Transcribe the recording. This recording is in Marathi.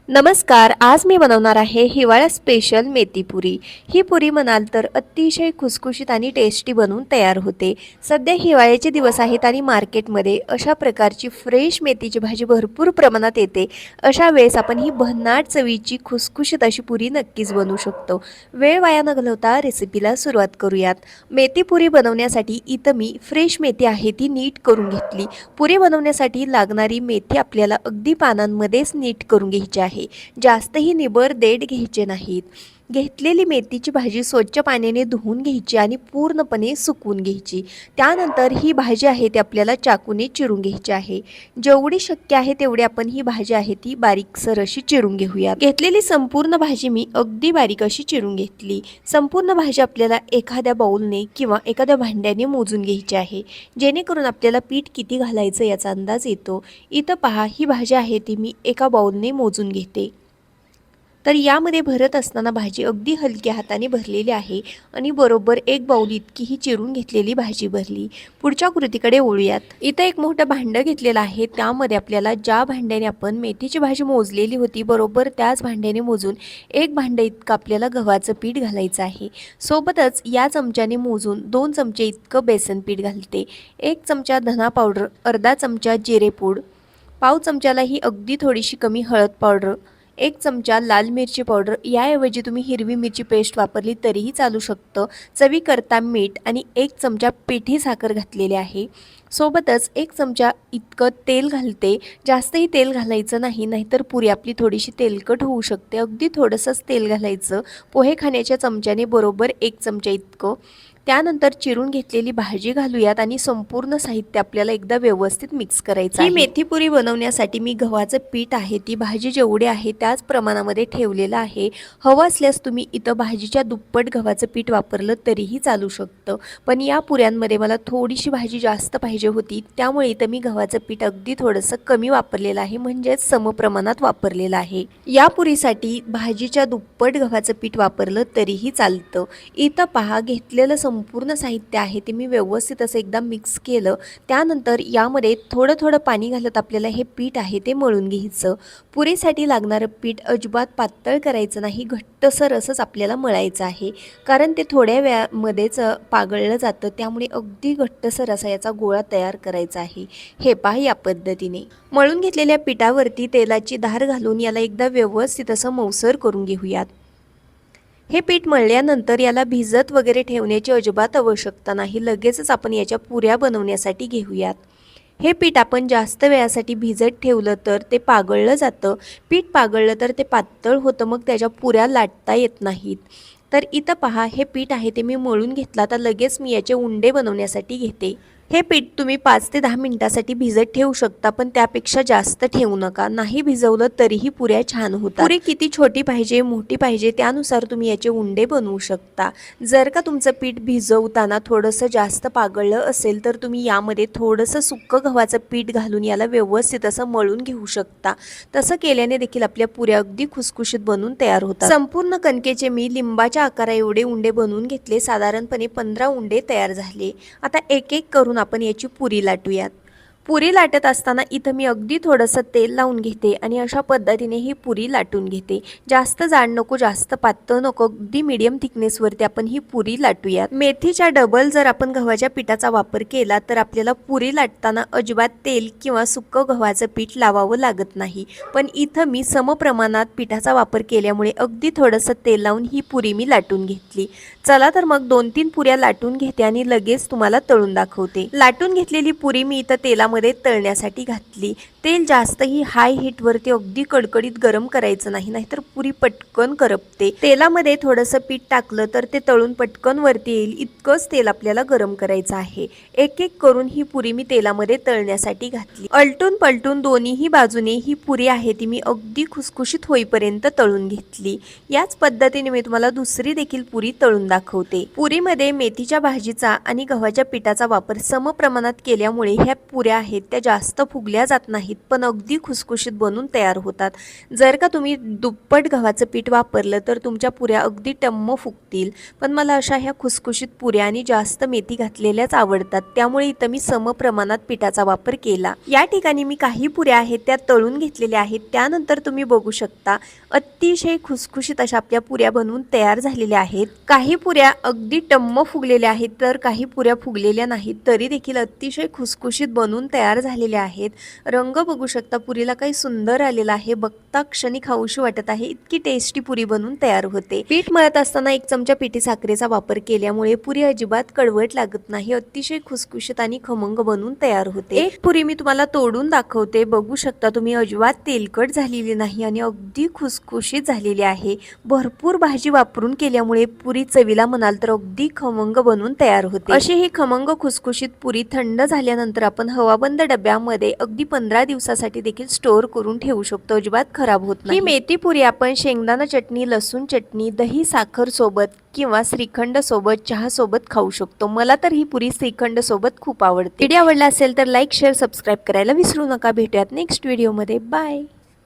नमस्कार. आज मी बनवणार आहे हिवाळा स्पेशल मेथी पुरी. ही पुरी म्हणाल तर अतिशय खुसखुशीत आणि टेस्टी बनवून तयार होते. सध्या हिवाळ्याचे दिवस आहेत आणि मार्केटमध्ये अशा प्रकारची फ्रेश मेथीची भाजी भरपूर प्रमाणात येते. अशा वेळेस आपण ही भन्नाट चवीची खुसखुशीत अशी पुरी नक्कीच बनवू शकतो. वेळ वाया न घालवता रेसिपीला सुरुवात करूयात. मेथी पुरी बनवण्यासाठी इथं मी फ्रेश मेथी आहे ती नीट करून घेतली. पुरी बनवण्यासाठी लागणारी मेथी आपल्याला अगदी पानांमध्येच नीट करून घ्यायची आहे. जास्तही निबर देठ घ्यायचे नाहीत. घेतलेली मेथीची भाजी स्वच्छ पाण्याने धुवून घ्यायची आणि पूर्णपणे सुकवून घ्यायची. त्यानंतर ही भाजी आहे ती आपल्याला चाकूने चिरून घ्यायची आहे. जेवढी शक्य आहे तेवढी आपण ही भाजी आहे ती बारीकसर अशी चिरून घेऊया. घेतलेली संपूर्ण भाजी मी अगदी बारीक अशी चिरून घेतली. संपूर्ण भाजी आपल्याला एखाद्या बाउलने किंवा एखाद्या भांड्याने मोजून घ्यायची आहे, जेणेकरून आपल्याला पीठ किती घालायचं याचा अंदाज येतो. इथं पहा, ही भाजी आहे ती मी एका बाउलने मोजून घेते. तर यामध्ये भरत असताना भाजी अगदी हलक्या हाताने भरलेली आहे आणि बरोबर एक बाउल इतकी ही चिरून घेतलेली भाजी भरली. पुढच्या कृतीकडे वळूयात. इथं एक मोठं भांडं घेतलेलं आहे. त्यामध्ये आपल्याला ज्या भांड्याने आपण मेथीची भाजी मोजलेली होती बरोबर त्याच भांड्याने मोजून एक भांडं इतकं आपल्याला गव्हाचं पीठ घालायचं आहे. सोबतच या चमच्याने मोजून 2 चमचे इतकं बेसन पीठ घालते. 1 चमचा धना पावडर, अर्धा चमचा जिरे पूड, पाव चमच्याला ही अगदी थोडीशी कमी हळद पावडर, 1 चमचा लाल मिरची पावडर, याऐवजी तुम्ही हिरवी मिरची पेस्ट वापरली तरीही चालू शकतं. चवीकरता मीठ आणि 1 चमचा पिठी साखर घातलेली आहे. सोबतच 1 चमचा इतकं तेल घालते. जास्तही तेल घालायचं नाही, नाहीतर पुरी आपली थोडीशी तेलकट होऊ शकते. अगदी थोडंसंच तेल घालायचं. पोहे खाण्याच्या चमच्याने बरोबर 1 चमचा इतकं. त्यानंतर चिरून घेतलेली भाजी घालूयात आणि संपूर्ण साहित्य आपल्याला एकदा व्यवस्थित मिक्स करायचं आहे. ही मेथी पुरी बनवण्यासाठी मी गव्हाचं पीठ आहे ती भाजी जेवढे आहे त्याच प्रमाणामध्ये ठेवलेलं आहे. हवं असल्यास तुम्ही इथं भाजीच्या दुप्पट गव्हाचं पीठ वापरलं तरीही चालू शकतं. पण या पुऱ्यांमध्ये मला थोडीशी भाजी जास्त पाहिजे होती, त्यामुळे इथं मी गव्हाचं पीठ अगदी थोडंसं कमी वापरलेलं आहे, म्हणजेच समप्रमाणात वापरलेलं आहे. या पुरीसाठी भाजीच्या दुप्पट गव्हाचं पीठ वापरलं तरीही चालतं. इथं पहा, घेतलेलं संपूर्ण साहित्य आहे ते मी व्यवस्थित असं एकदा मिक्स केलं. त्यानंतर यामध्ये थोडं थोडं पाणी घालत आपल्याला हे पीठ आहे ते मळून घ्यायचं. पुरीसाठी लागणारं पीठ अजिबात पातळ करायचं नाही, घट्टसर असंच आपल्याला मळायचं आहे, कारण ते थोड्या वेळामध्येच पागळलं जातं. त्यामुळे अगदी घट्टसर असा याचा गोळा तयार करायचा आहे. हे पहा, या पद्धतीने मळून घेतलेल्या पिठावरती तेलाची धार घालून याला एकदा व्यवस्थित असं मऊसर करून घेऊयात. हे पीठ मळल्यानंतर याला भिजत वगैरे ठेवण्याची अजिबात आवश्यकता नाही. लगेचच आपण याच्या पुऱ्या बनवण्यासाठी घेऊयात. हे पीठ आपण जास्त वेळासाठी भिजत ठेवलं तर ते पागळलं जातं. पीठ पागळलं तर ते पातळ होतं, मग त्याच्या पुऱ्या लाटता येत नाहीत. तर इथं पहा, हे पीठ आहे ते मी मळून घेतलं. आता लगेच मी याचे उंडे बनवण्यासाठी घेते. हे पीठ तुम्ही 5 ते 10 मिनिटासाठी भिजत ठेवू शकता, पण त्यापेक्षा जास्त ठेवू नका. नाही भिजवलं तरीही पुऱ्या छान होतात. पुरी किती छोटी पाहिजे मोठी पाहिजे त्यानुसार तुम्ही याचे उंडे बनवू शकता. जर का तुमचं पीठ भिजवताना थोडंसं जास्त पागळलं असेल तर तुम्ही यामध्ये थोडंसं सुक्कं गव्हाचं पीठ घालून याला व्यवस्थित असं मळून घेऊ शकता. तसं केल्याने देखील आपल्या पुऱ्या अगदी खुसखुशीत बनून तयार होतात. संपूर्ण कणकेचे मी लिंबाच्या आकारा एवढे उंडे बनवून घेतले. साधारणपणे 15 उंडे तयार झाले. आता एक एक करून आपण याची पुरी लाटूयात. पुरी लाटत असताना इथं मी अगदी थोडंसं तेल लावून घेते आणि अशा पद्धतीने ही पुरी लाटून घेते. जास्त जाड नको, जास्त पातळ नको, अगदी मीडियम थिकनेसवरती आपण ही पुरी लाटूयात. मेथीच्या डबल जर आपण गव्हाच्या पिठाचा वापर केला तर आपल्याला पुरी लाटताना अजिबात तेल किंवा सुक्कं गव्हाचं पीठ लावावं लागत नाही. पण इथं मी समप्रमाणात पिठाचा वापर केल्यामुळे अगदी थोडंसं तेल लावून ही पुरी मी लाटून घेतली. चला तर मग 2-3 पुऱ्या लाटून घेते आणि लगेच तुम्हाला तळून दाखवते. लाटून घेतलेली पुरी मी इथं तेलामध्ये तळण्यासाठी घातली. तेल जास्तही हाय हीटवरती अगदी कडकडीत गरम करायचं नाही, नाहीतर पुरी पटकन करपते. तेलामध्ये थोडंसं पीठ टाकलं तर ते तळून पटकन वरती येईल इतकंच तेल आपल्याला गरम करायचं आहे. एक एक करून ही पुरी मी तेलामध्ये तळण्यासाठी घातली. अलटून पलटून दोन्हीही बाजूने ही पुरी आहे ती मी अगदी खुसखुशीत होईपर्यंत तळून घेतली. याच पद्धतीने मी तुम्हाला दुसरी देखील पुरी तळून दाखवते. पुरीमध्ये मेथीच्या भाजीचा आणि गव्हाच्या पिठाचा वापर समप्रमाणात केल्यामुळे ह्या पुऱ्या आहेत त्या जास्त फुगल्या जात नाहीत, पण अगदी खुसखुशीत बनून तयार होतात. जर का तुम्ही दुप्पट गव्हाचं पीठ वापरलं तर तुमच्या पुऱ्या अगदी टम्म फुगतील. पण मला अशा ह्या खुसखुशीत पुऱ्या आणि जास्त मेथी घातलेल्याच आवडतात, त्यामुळे इथं मी समप्रमाणात पिठाचा वापर केला. या ठिकाणी मी काही पुऱ्या आहेत त्या तळून घेतलेल्या आहेत. त्यानंतर तुम्ही बघू शकता अतिशय खुसखुशीत अशा आपल्या पुऱ्या बनवून तयार झालेल्या आहेत. काही पुऱ्या अगदी टम्म फुगलेल्या आहेत तर काही पुऱ्या फुगलेल्या नाहीत, तरी देखील अतिशय खुसखुशीत बनवून तयार झालेल्या आहेत. रंग बघू शकता पुरीला काही सुंदर आलेला आहे, बघता क्षणी खाऊशी वाटत आहे. इतकी टेस्टी पुरी बनवून तयार होते. पीठ मळत असताना 1 चमचा पिठी साखरेचा वापर केल्यामुळे पुरी अजिबात कडवट लागत नाही, अतिशय खुसखुशीत आणि खमंग बनवून तयार होते. एक पुरी मी तुम्हाला तोडून दाखवते. बघू शकता तुम्ही अजिबात तेलकट झालेली नाही आणि अगदी खुसखुशीत झालेली आहे. भरपूर भाजी वापरून केल्यामुळे पुरी चवीला म्हणाल तर अगदी खमंग बनवून तयार होते. अशी ही खमंग खुसखुशीत पुरी थंड झाल्यानंतर आपण हवाबंद डब्यामध्ये अगदी 15 दिवसासाठी देखील स्टोअर करून ठेवू शकतो, अजिबात खराब होत नाही. ही मेथी पुरी आपण शेंगदाणा चटणी, लसूण चटणी, दही साखर सोबत किंवा श्रीखंड सोबत, चहा सोबत खाऊ शकतो. मला तर ही पुरी श्रीखंड सोबत खूप आवडते. व्हिडिओ आवडला असेल तर लाईक, शेअर, सबस्क्राईब करायला विसरू नका. भेटूयात नेक्स्ट व्हिडिओमध्ये. बाय.